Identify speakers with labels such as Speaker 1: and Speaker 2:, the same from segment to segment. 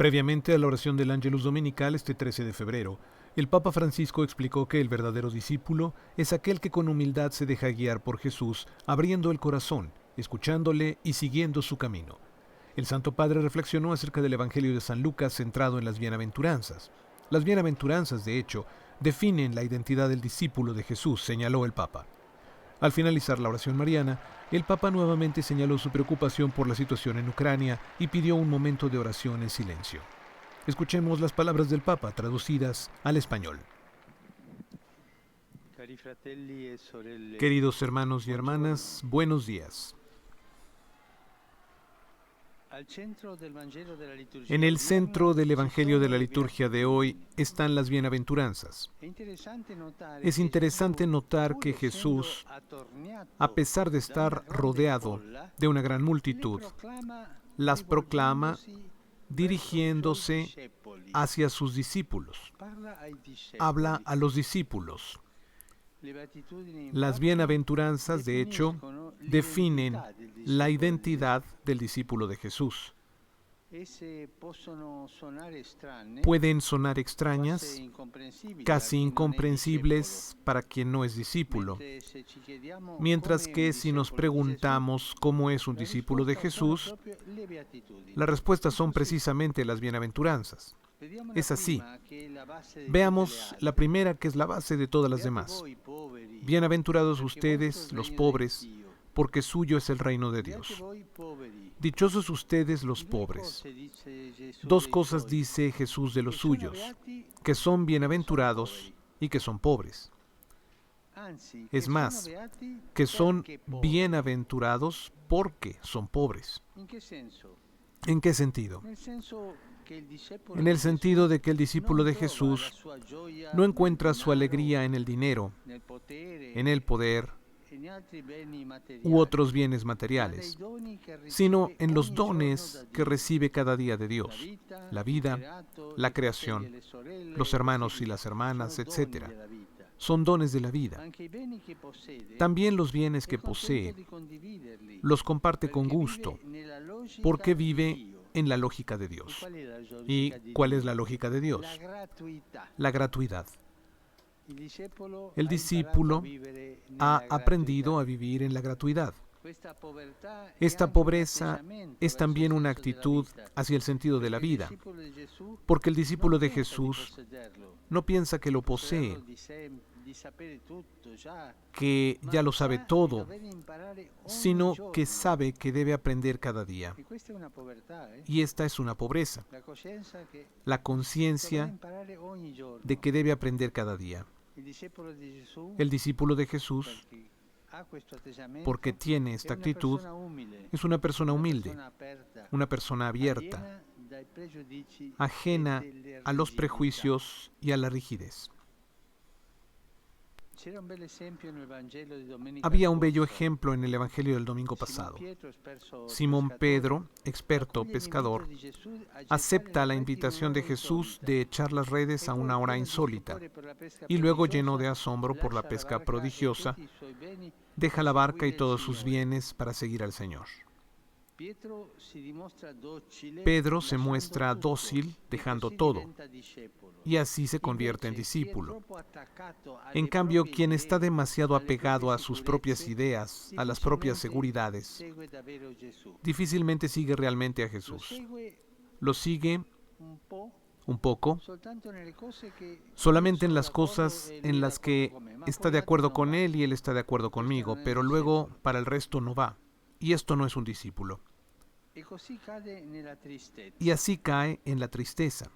Speaker 1: Previamente a la oración del Ángelus Dominical este 13 de febrero, el Papa Francisco explicó que el verdadero discípulo es aquel que con humildad se deja guiar por Jesús, abriendo el corazón, escuchándole y siguiendo su camino. El Santo Padre reflexionó acerca del Evangelio de San Lucas centrado en las bienaventuranzas. Las bienaventuranzas, de hecho, definen la identidad del discípulo de Jesús, señaló el Papa. Al finalizar la oración mariana, el Papa nuevamente señaló su preocupación por la situación en Ucrania y pidió un momento de oración en silencio. Escuchemos las palabras del Papa traducidas al español. Queridos hermanos y hermanas, buenos días. En el centro del Evangelio de la liturgia de hoy están las bienaventuranzas. Es interesante notar que Jesús, a pesar de estar rodeado de una gran multitud, las proclama dirigiéndose hacia sus discípulos. Habla a los discípulos. Las bienaventuranzas, de hecho, definen la identidad del discípulo de Jesús. Pueden sonar extrañas, casi incomprensibles para quien no es discípulo, mientras que si nos preguntamos cómo es un discípulo de Jesús, la respuesta son precisamente las bienaventuranzas. Es así. Veamos la primera, que es la base de todas las demás. Bienaventurados ustedes, los pobres, porque suyo es el reino de Dios. Dichosos ustedes los pobres. Dos cosas dice Jesús de los suyos, que son bienaventurados y que son pobres. Es más, que son bienaventurados porque son pobres. ¿En qué sentido? En el sentido de que el discípulo de Jesús no encuentra su alegría en el dinero, en el poder u otros bienes materiales, sino en los dones que recibe cada día de Dios: la vida, la creación, los hermanos y las hermanas, etc. Son dones de la vida. También los bienes que posee los comparte con gusto, porque vive en la lógica de Dios. ¿Y cuál es la lógica de Dios? La gratuidad. El discípulo ha aprendido a vivir en la gratuidad. Esta pobreza es también una actitud hacia el sentido de la vida, porque el discípulo de Jesús no piensa que lo posee, que ya lo sabe todo, sino que sabe que debe aprender cada día. Y esta es una pobreza, la conciencia de que debe aprender cada día. El discípulo de Jesús, porque tiene esta actitud, es una persona humilde, una persona abierta, ajena a los prejuicios y a la rigidez. Había un bello ejemplo en el Evangelio del domingo pasado. Simón Pedro, experto pescador, acepta la invitación de Jesús de echar las redes a una hora insólita y luego, lleno de asombro por la pesca prodigiosa, deja la barca y todos sus bienes para seguir al Señor. Pedro se muestra dócil, dejando todo, y así se convierte en discípulo. En cambio, quien está demasiado apegado a sus propias ideas, a las propias seguridades, difícilmente sigue realmente a Jesús. Lo sigue un poco, solamente en las cosas en las que está de acuerdo con él y él está de acuerdo conmigo, pero luego para el resto no va. Y esto no es un discípulo. Y así cae en la tristeza.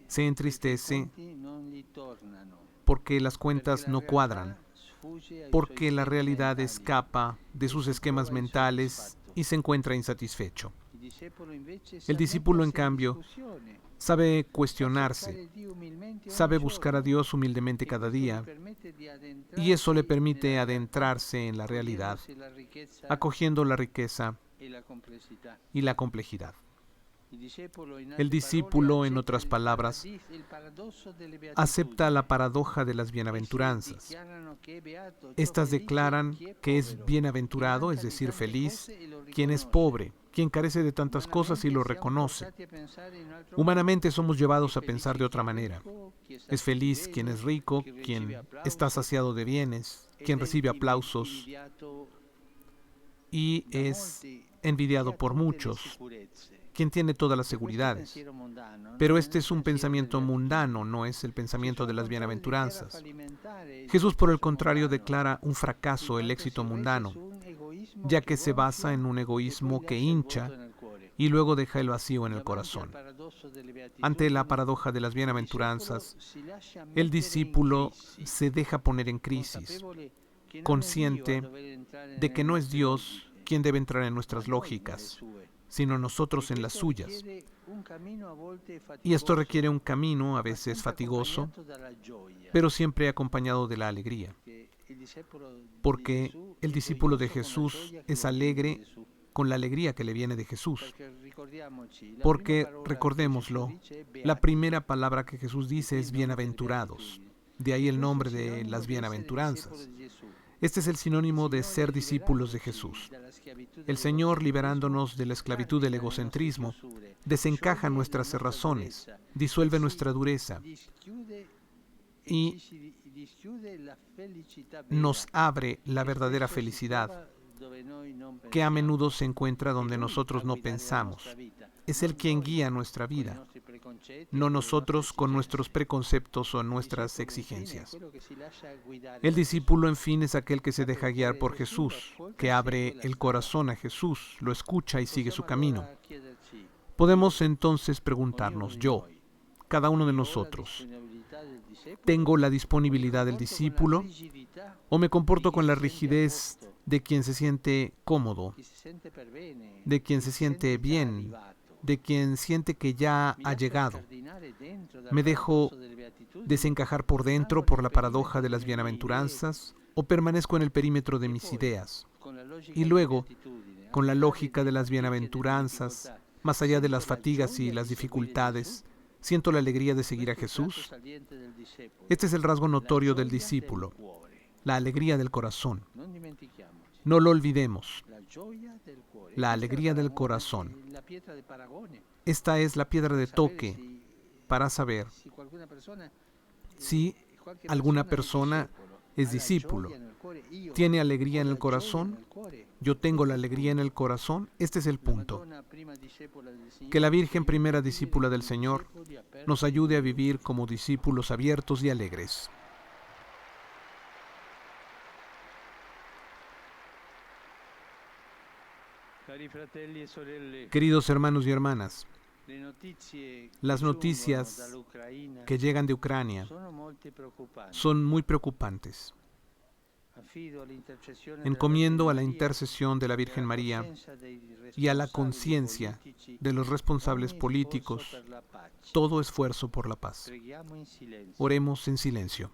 Speaker 1: Se entristece porque las cuentas no cuadran, porque la realidad escapa de sus esquemas mentales y se encuentra insatisfecho. El discípulo, en cambio, sabe cuestionarse, sabe buscar a Dios humildemente cada día, y eso le permite adentrarse en la realidad, acogiendo la riqueza y la complejidad. El discípulo, en otras palabras, acepta la paradoja de las bienaventuranzas. Estas declaran que es bienaventurado, es decir, feliz, quien es pobre, quien carece de tantas cosas y lo reconoce. Humanamente somos llevados a pensar de otra manera. Es feliz quien es rico, quien está saciado de bienes, quien recibe aplausos y es envidiado por muchos, quien tiene todas las seguridades. Pero este es un pensamiento mundano, no es el pensamiento de las bienaventuranzas. Jesús, por el contrario, declara un fracaso el éxito mundano, ya que se basa en un egoísmo que hincha y luego deja el vacío en el corazón. Ante la paradoja de las bienaventuranzas, el discípulo se deja poner en crisis, consciente de que no es Dios quien debe entrar en nuestras lógicas, sino nosotros en las suyas. Y esto requiere un camino, a veces fatigoso, pero siempre acompañado de la alegría. Porque el discípulo de Jesús es alegre con la alegría que le viene de Jesús. Porque, recordémoslo, la primera palabra que Jesús dice es bienaventurados. De ahí el nombre de las bienaventuranzas. Este es el sinónimo de ser discípulos de Jesús. El Señor, liberándonos de la esclavitud del egocentrismo, desencaja nuestras cerrazones, disuelve nuestra dureza y nos abre la verdadera felicidad, que a menudo se encuentra donde nosotros no pensamos. Es Él quien guía nuestra vida, no nosotros con nuestros preconceptos o nuestras exigencias. El discípulo, en fin, es aquel que se deja guiar por Jesús, que abre el corazón a Jesús, lo escucha y sigue su camino. Podemos entonces preguntarnos, cada uno de nosotros, ¿tengo la disponibilidad del discípulo o me comporto con la rigidez de quien se siente cómodo, de quien se siente bien, de quien siente que ya ha llegado? ¿Me dejo desencajar por dentro por la paradoja de las bienaventuranzas o permanezco en el perímetro de mis ideas? Y luego, con la lógica de las bienaventuranzas, más allá de las fatigas y las dificultades, ¿siento la alegría de seguir a Jesús? Este es el rasgo notorio del discípulo, la alegría del corazón. No lo olvidemos, la alegría del corazón. Esta es la piedra de toque para saber si alguna persona es discípulo. ¿Tiene alegría en el corazón? Yo tengo la alegría en el corazón. Este es el punto. Que la Virgen, primera discípula del Señor, nos ayude a vivir como discípulos abiertos y alegres. Queridos hermanos y hermanas, las noticias que llegan de Ucrania son muy preocupantes. Encomiendo a la intercesión de la Virgen María y a la conciencia de los responsables políticos todo esfuerzo por la paz. Oremos en silencio.